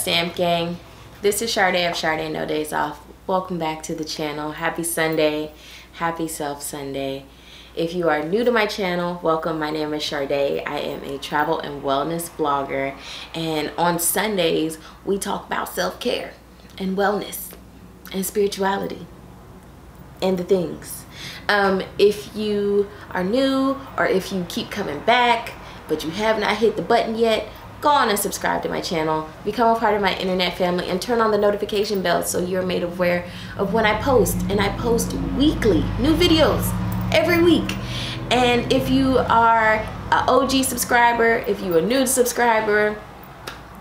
Stamp Gang? This is Sade of Sade No Days Off. Welcome back to the channel. Happy Sunday. Happy Self Sunday. If you are new to my channel, welcome. My name is Sade. I am a travel and wellness blogger, and on Sundays we talk about self-care and wellness and spirituality and the things. If you are new, or if you keep coming back but you have not hit the button yet, go on and subscribe to my channel, become a part of my internet family, and turn on the notification bell so you're made aware of when I post. And I post weekly new videos every week. And if you are an OG subscriber, if you are a new subscriber,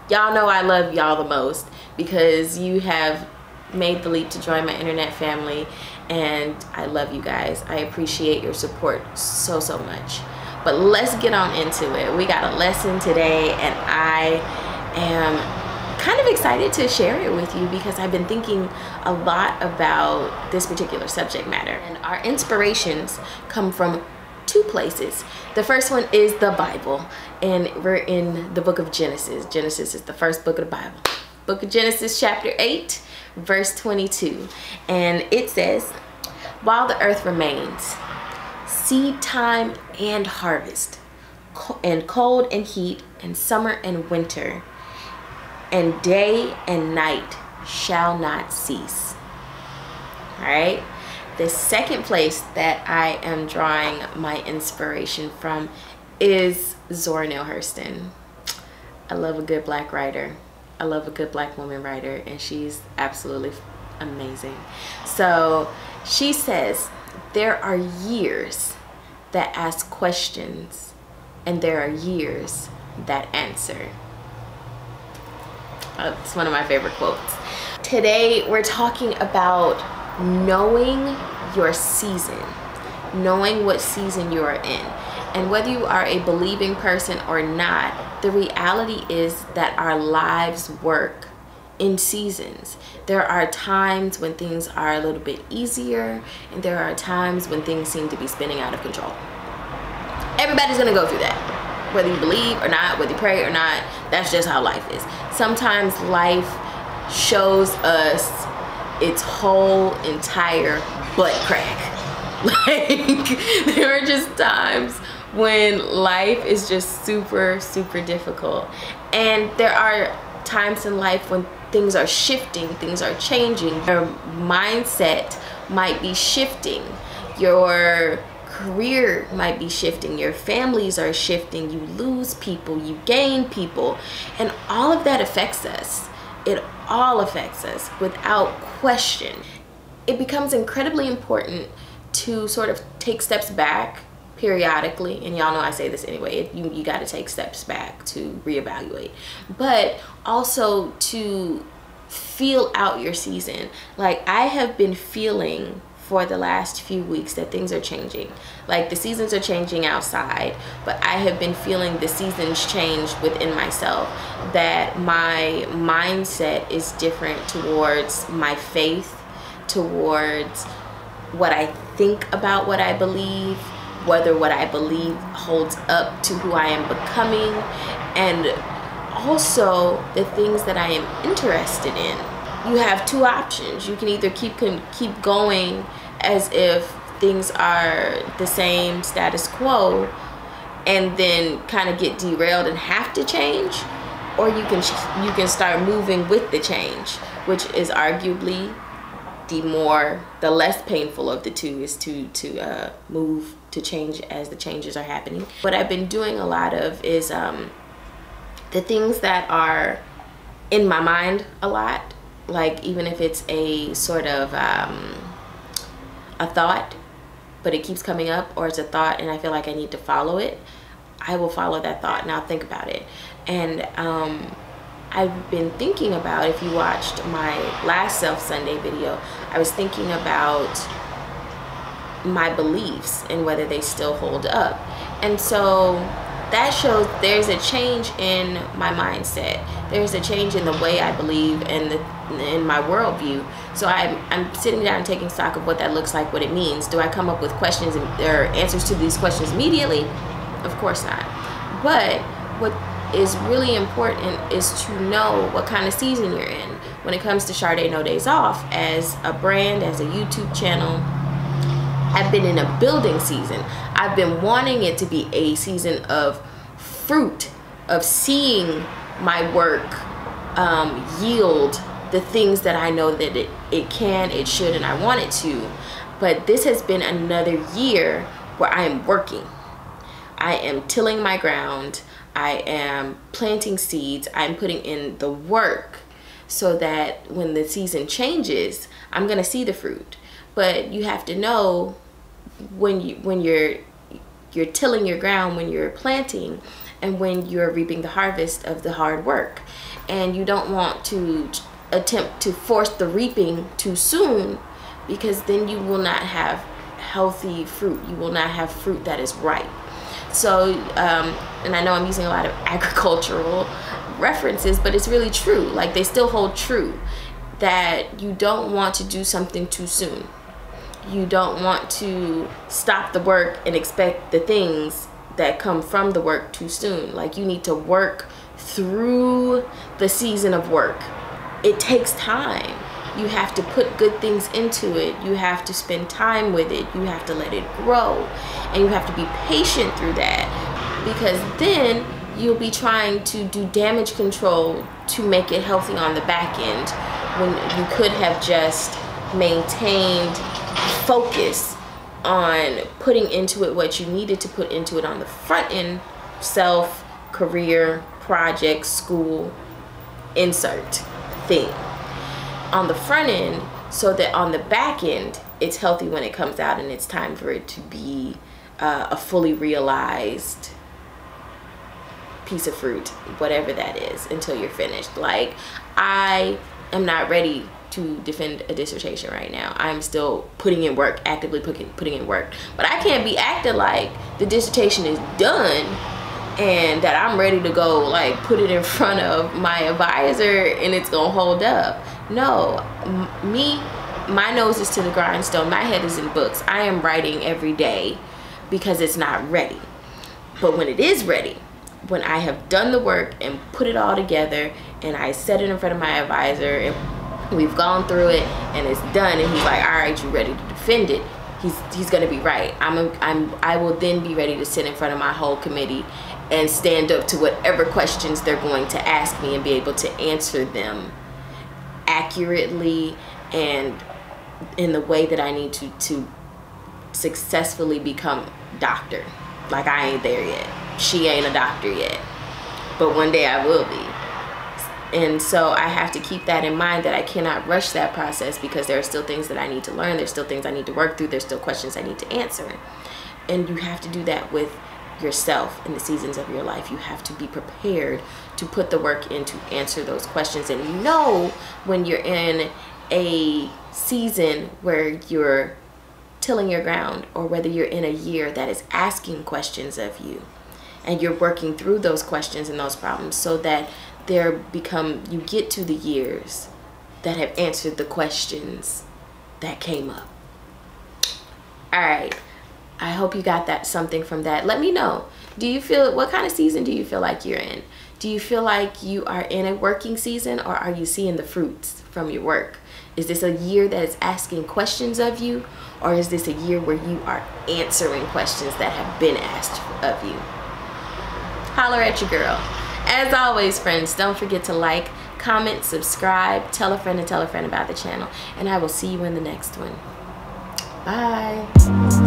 y'all know I love y'all the most because you have made the leap to join my internet family, and I love you guys. I appreciate your support so much. But let's get on into it. We got a lesson today, and I am kind of excited to share it with you because I've been thinking a lot about this particular subject matter. And our inspirations come from two places. The first one is the Bible, and we're in the book of Genesis. Genesis is the first book of the Bible. Book of Genesis, chapter 8, verse 22. And it says, "While the earth remains, seed time and harvest, and cold and heat, and summer and winter, and day and night shall not cease." All right. The second place that I am drawing my inspiration from is Zora Neale Hurston. I love a good black writer. I love a good black woman writer, and she's absolutely amazing. So she says, there are years that ask questions, and there are years that answer. It's one of my favorite quotes. Today we're talking about knowing your season, knowing what season you are in. And whether you are a believing person or not, the reality is that our lives work in seasons. There are times when things are a little bit easier, and there are times when things seem to be spinning out of control. Everybody's gonna go through that. Whether you believe or not, whether you pray or not, that's just how life is. Sometimes life shows us its whole entire butt crack. Like, there are just times when life is just super difficult. And there are times in life when things are shifting, things are changing. Your mindset might be shifting. Your career might be shifting. Your families are shifting. You lose people, you gain people. And all of that affects us. It all affects us without question. It becomes incredibly important to sort of take steps back periodically, and y'all know I say this anyway, you got to take steps back to reevaluate, but also to feel out your season. Like, I have been feeling for the last few weeks that things are changing. Like, the seasons are changing outside, but I have been feeling the seasons change within myself, that my mindset is different towards my faith, towards what I think about what I believe, whether what I believe holds up to who I am becoming, and also the things that I am interested in. You have two options. You can either keep going as if things are the same status quo and then kind of get derailed and have to change, or you can start moving with the change, which is arguably the less painful of the two, is to move to change as the changes are happening. What I've been doing a lot of is the things that are in my mind a lot, like even if it's a sort of a thought, but it keeps coming up, or it's a thought and I feel like I need to follow it, I will follow that thought and I'll think about it. And I've been thinking about, if you watched my last Self Sunday video, I was thinking about my beliefs and whether they still hold up. And so that shows there's a change in my mindset. There's a change in the way I believe and in my worldview. So I'm sitting down and taking stock of what that looks like, what it means. Do I come up with questions or answers to these questions immediately? Of course not. But what is really important is to know what kind of season you're in. When it comes to Sade No Days Off, as a brand, as a YouTube channel, I've been in a building season. I've been wanting it to be a season of fruit, of seeing my work yield the things that I know that it can, it should, and I want it to. But this has been another year where I am working. I am tilling my ground. I am planting seeds. I'm putting in the work so that when the season changes, I'm gonna see the fruit. But you have to know when you're tilling your ground, when you're planting, and when you're reaping the harvest of the hard work. And you don't want to attempt to force the reaping too soon, because then you will not have healthy fruit. You will not have fruit that is ripe. So, and I know I'm using a lot of agricultural references, but it's really true. Like, they still hold true, that you don't want to do something too soon. You don't want to stop the work and expect the things that come from the work too soon. Like, you need to work through the season of work. It takes time. You have to put good things into it. You have to spend time with it. You have to let it grow. And you have to be patient through that, because then you'll be trying to do damage control to make it healthy on the back end, when you could have just maintained focus on putting into it what you needed to put into it on the front end: self, career, project, school, insert thing on the front end, so that on the back end it's healthy when it comes out and it's time for it to be a fully realized piece of fruit, whatever that is, until you're finished. Like, I am not ready to defend a dissertation right now. I'm still putting in work, actively putting in work. But I can't be acting like the dissertation is done and that I'm ready to go, like, put it in front of my advisor and it's gonna hold up. No, my nose is to the grindstone. My head is in books. I am writing every day because it's not ready. But when it is ready, when I have done the work and put it all together and I set it in front of my advisor and we've gone through it and it's done, and he's like, all right, you ready to defend it, he's gonna be right. I will then be ready to sit in front of my whole committee and stand up to whatever questions they're going to ask me and be able to answer them accurately and in the way that I need to successfully become doctor. Like, I ain't there yet. She ain't a doctor yet, but one day I will be. And so I have to keep that in mind, that I cannot rush that process, because there are still things that I need to learn. There's still things I need to work through. There's still questions I need to answer. And you have to do that with yourself in the seasons of your life. You have to be prepared to put the work in to answer those questions, and know when you're in a season where you're tilling your ground, or whether you're in a year that is asking questions of you, and you're working through those questions and those problems, so that you get to the years that have answered the questions that came up. All right, I hope you got something from that. Let me know. What kind of season do you feel like you're in? Do you feel like you are in a working season, or are you seeing the fruits from your work? Is this a year that is asking questions of you, or is this a year where you are answering questions that have been asked of you? Holler at your girl. As always, friends, don't forget to like, comment, subscribe, tell a friend about the channel, and I will see you in the next one. Bye.